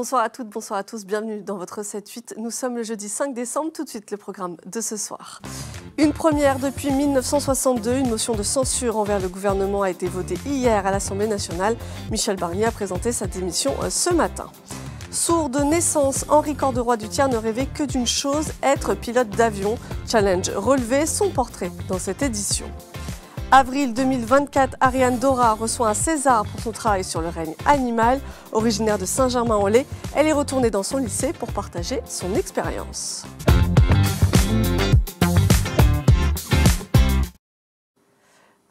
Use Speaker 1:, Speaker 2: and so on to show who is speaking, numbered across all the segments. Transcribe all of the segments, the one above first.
Speaker 1: Bonsoir à toutes, bonsoir à tous, bienvenue dans votre 7-8. Nous sommes le jeudi 5 décembre, tout de suite le programme de ce soir. Une première depuis 1962, une motion de censure envers le gouvernement a été votée hier à l'Assemblée nationale. Michel Barnier a présenté sa démission ce matin. Sourd de naissance, Henri Cordero du Thiers ne rêvait que d'une chose, être pilote d'avion. Challenge relevé, son portrait dans cette édition. Avril 2024, Ariane Dora reçoit un César pour son travail sur le règne animal. Originaire de Saint-Germain-en-Laye, elle est retournée dans son lycée pour partager son expérience.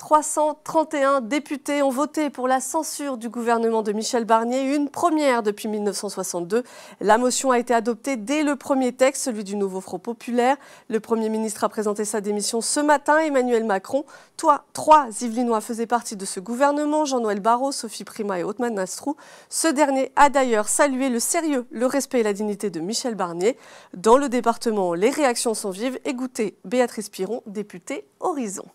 Speaker 1: « 331 députés ont voté pour la censure du gouvernement de Michel Barnier, une première depuis 1962. La motion a été adoptée dès le premier texte, celui du nouveau Front populaire. Le Premier ministre a présenté sa démission ce matin. Emmanuel Macron, trois Yvelinois faisaient partie de ce gouvernement, Jean-Noël Barrot, Sophie Primas et Othmane Nasrou. Ce dernier a d'ailleurs salué le sérieux, le respect et la dignité de Michel Barnier. Dans le département, les réactions sont vives. Écoutez Béatrice Piron, députée Horizon.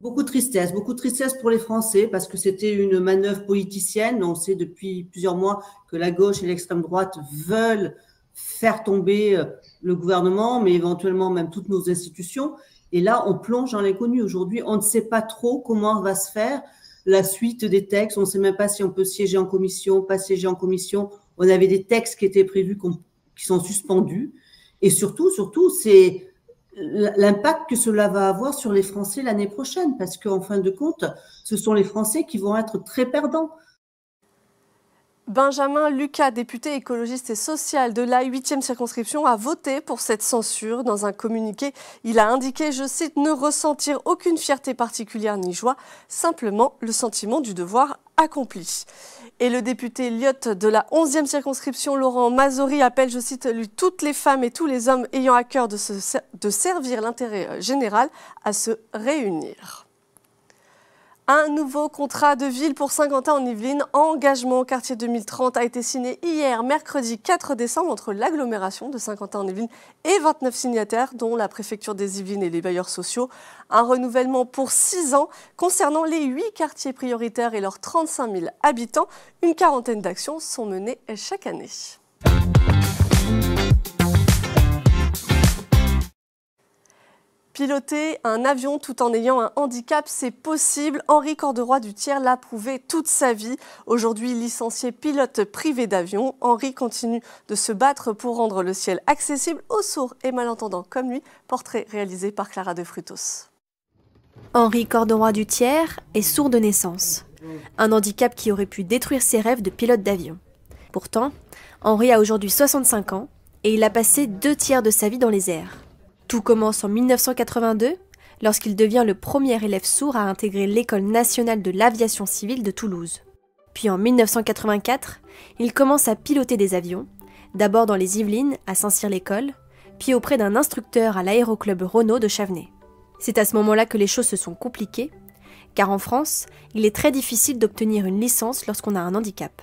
Speaker 2: Beaucoup de tristesse pour les Français parce que c'était une manœuvre politicienne. On sait depuis plusieurs mois que la gauche et l'extrême droite veulent faire tomber le gouvernement, mais éventuellement même toutes nos institutions. Et là, on plonge dans l'inconnu. Aujourd'hui, on ne sait pas trop comment va se faire la suite des textes. On ne sait même pas si on peut siéger en commission, pas siéger en commission. On avait des textes qui étaient prévus, qui sont suspendus. Et surtout, c'est l'impact que cela va avoir sur les Français l'année prochaine, parce qu'en fin de compte, ce sont les Français qui vont être très perdants.
Speaker 1: Benjamin Lucas, député écologiste et social de la 8e circonscription, a voté pour cette censure. Dans un communiqué, il a indiqué, je cite, « ne ressentir aucune fierté particulière ni joie, simplement le sentiment du devoir accompli ». Et le député Lyotte de la 11e circonscription, Laurent Mazori, appelle, je cite, lui, toutes les femmes et tous les hommes ayant à cœur de servir l'intérêt général à se réunir. Un nouveau contrat de ville pour Saint-Quentin-en-Yvelines, engagement au quartier 2030, a été signé hier, mercredi 4 décembre, entre l'agglomération de Saint-Quentin-en-Yvelines et 29 signataires, dont la préfecture des Yvelines et les bailleurs sociaux. Un renouvellement pour 6 ans concernant les 8 quartiers prioritaires et leurs 35 000 habitants. Une quarantaine d'actions sont menées chaque année. Piloter un avion tout en ayant un handicap, c'est possible. Henri Cordero du Thiers l'a prouvé toute sa vie. Aujourd'hui licencié pilote privé d'avion, Henri continue de se battre pour rendre le ciel accessible aux sourds et malentendants comme lui. Portrait réalisé par Clara de Frutos.
Speaker 3: Henri Cordero du Thiers est sourd de naissance. Un handicap qui aurait pu détruire ses rêves de pilote d'avion. Pourtant, Henri a aujourd'hui 65 ans et il a passé 2/3 de sa vie dans les airs. Tout commence en 1982, lorsqu'il devient le premier élève sourd à intégrer l'École nationale de l'aviation civile de Toulouse. Puis en 1984, il commence à piloter des avions, d'abord dans les Yvelines, à Saint-Cyr-l'École, puis auprès d'un instructeur à l'aéroclub Renault de Chavenay. C'est à ce moment-là que les choses se sont compliquées, car en France, il est très difficile d'obtenir une licence lorsqu'on a un handicap.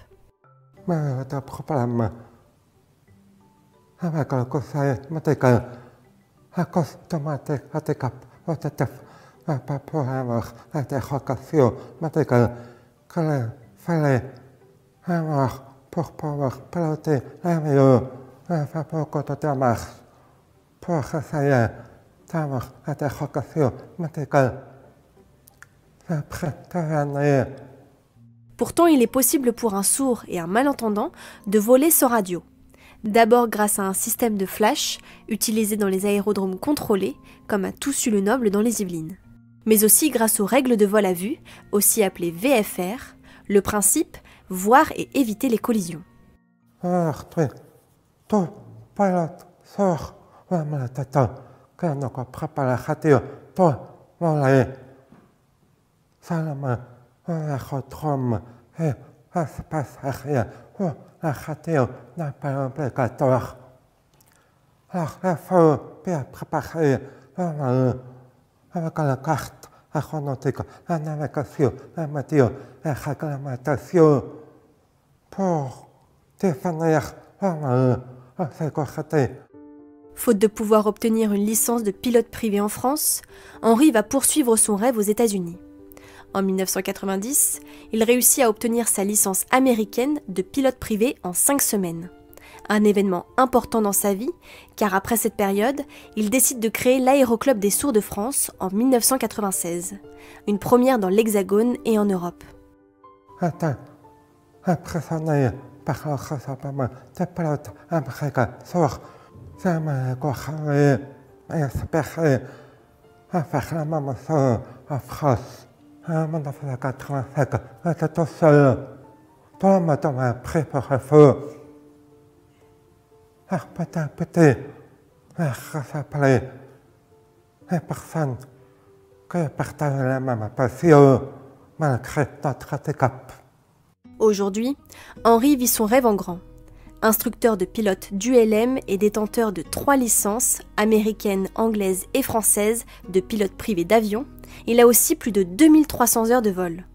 Speaker 4: Pour pouvoir piloter l'avion, pour essayer d'avoir l'interrogation médicale.
Speaker 3: Pourtant, il est possible pour un sourd et un malentendant de voler sans radio. D'abord grâce à un système de flash utilisé dans les aérodromes contrôlés, comme à Toussus-le-Noble dans les Yvelines. Mais aussi grâce aux règles de vol à vue, aussi appelées VFR, le principe, voir et éviter les collisions.
Speaker 4: Tout pilote sourd va me l'attendre, quand on prépare la radio pour voler. Seulement, l'aérodrome et l'espace aérien. La radio n'est pas obligatoire. Alors, il faut bien préparer avec la carte aéronautique, la navigation, la météo, la réglementation pour définir la sécurité.
Speaker 3: Faute de pouvoir obtenir une licence de pilote privé en France, Henri va poursuivre son rêve aux États-Unis. En 1990, il réussit à obtenir sa licence américaine de pilote privé en 5 semaines. Un événement important dans sa vie, car après cette période, il décide de créer l'Aéroclub des Sourds de France en 1996. Une première dans l'Hexagone et en Europe.
Speaker 4: Impressionné par le rassemblement des pilotes américains sourds, ça m'a encouragé à espérer à faire la même chose en France. En 1985, j'étais tout seul. Tout le monde m'a pris pour un fou. Petit à petit, j'ai rassemblé les personnes qui partageaient la même passion malgré notre handicap.
Speaker 3: Aujourd'hui, Henri vit son rêve en grand. Instructeur de pilote d'ULM et détenteur de 3 licences, américaines, anglaises et françaises, de pilote privé d'avion, il a aussi plus de 2300 heures de vol.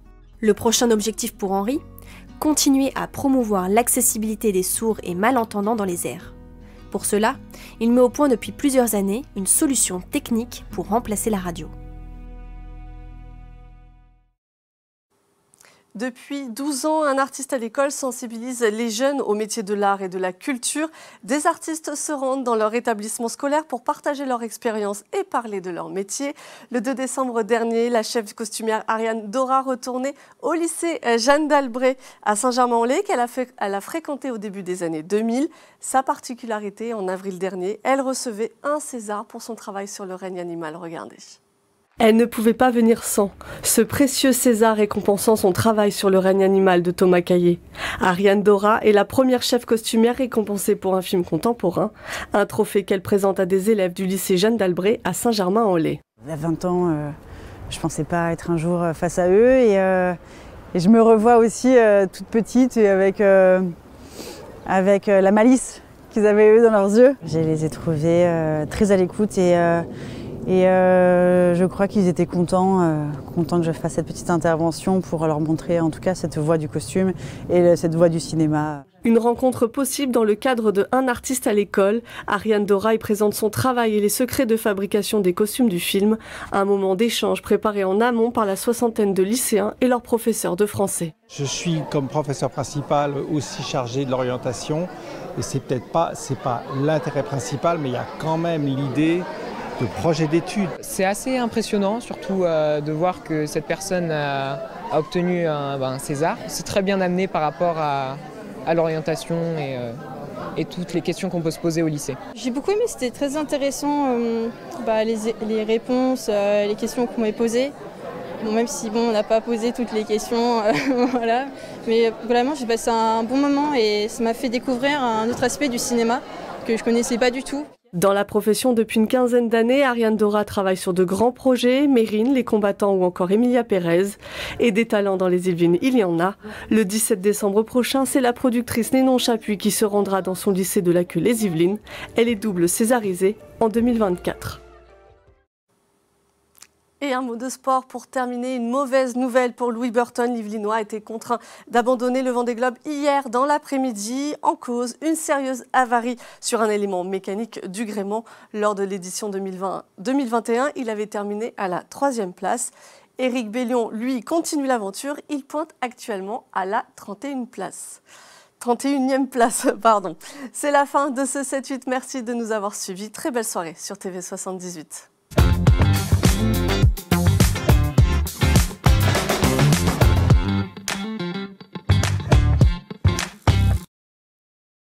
Speaker 3: Le prochain objectif pour Henri ? Continuer à promouvoir l'accessibilité des sourds et malentendants dans les airs. Pour cela, il met au point depuis plusieurs années une solution technique pour remplacer la radio.
Speaker 1: Depuis 12 ans, un artiste à l'école sensibilise les jeunes aux métiers de l'art et de la culture. Des artistes se rendent dans leur établissement scolaire pour partager leur expérience et parler de leur métier. Le 2 décembre dernier, la chef costumière Ariane Dora retournait au lycée Jeanne d'Albret à Saint-Germain-en-Laye qu'elle a fréquenté au début des années 2000. Sa particularité, en avril dernier, elle recevait un César pour son travail sur le règne animal. Regardez. Elle ne pouvait pas venir sans ce précieux César récompensant son travail sur le règne animal de Thomas Caillet. Ariane Dora est la première chef costumière récompensée pour un film contemporain, un trophée qu'elle présente à des élèves du lycée Jeanne d'Albret à Saint-Germain-en-Laye.
Speaker 5: À 20 ans, je ne pensais pas être un jour face à eux et je me revois aussi toute petite et avec la malice qu'ils avaient eux dans leurs yeux. Je les ai trouvés très à l'écoute et je crois qu'ils étaient contents que je fasse cette petite intervention pour leur montrer en tout cas cette voie du costume et cette voie du cinéma.
Speaker 1: Une rencontre possible dans le cadre de Un artiste à l'école. Ariane Dora y présente son travail et les secrets de fabrication des costumes du film. Un moment d'échange préparé en amont par la 60aine de lycéens et leurs professeurs de français.
Speaker 6: Je suis comme professeur principal aussi chargé de l'orientation et c'est pas l'intérêt principal, mais il y a quand même l'idée de projet d'études.
Speaker 7: C'est assez impressionnant, surtout de voir que cette personne a obtenu un César. C'est très bien amené par rapport à l'orientation et toutes les questions qu'on peut se poser au lycée.
Speaker 8: J'ai beaucoup aimé, c'était très intéressant, les réponses, les questions qu'on m'avait posées. Bon, même si on n'a pas posé toutes les questions, voilà. Mais vraiment j'ai passé un bon moment et ça m'a fait découvrir un autre aspect du cinéma que je ne connaissais pas du tout.
Speaker 1: Dans la profession depuis une quinzaine d'années, Ariane Dora travaille sur de grands projets, Mérine, Les Combattants ou encore Emilia Pérez. Et des talents dans les Yvelines, il y en a. Le 17 décembre prochain, c'est la productrice Nénon Chapuis qui se rendra dans son lycée de la Queue les Yvelines. Elle est double césarisée en 2024. Et un mot de sport pour terminer, une mauvaise nouvelle pour Louis Burton. L'Yvelinois a été contraint d'abandonner le Vendée Globe hier dans l'après-midi. En cause, une sérieuse avarie sur un élément mécanique du gréement. Lors de l'édition 2021, il avait terminé à la 3e place. Éric Bellion, lui, continue l'aventure. Il pointe actuellement à la 31e place. C'est la fin de ce 7-8. Merci de nous avoir suivis. Très belle soirée sur TV78.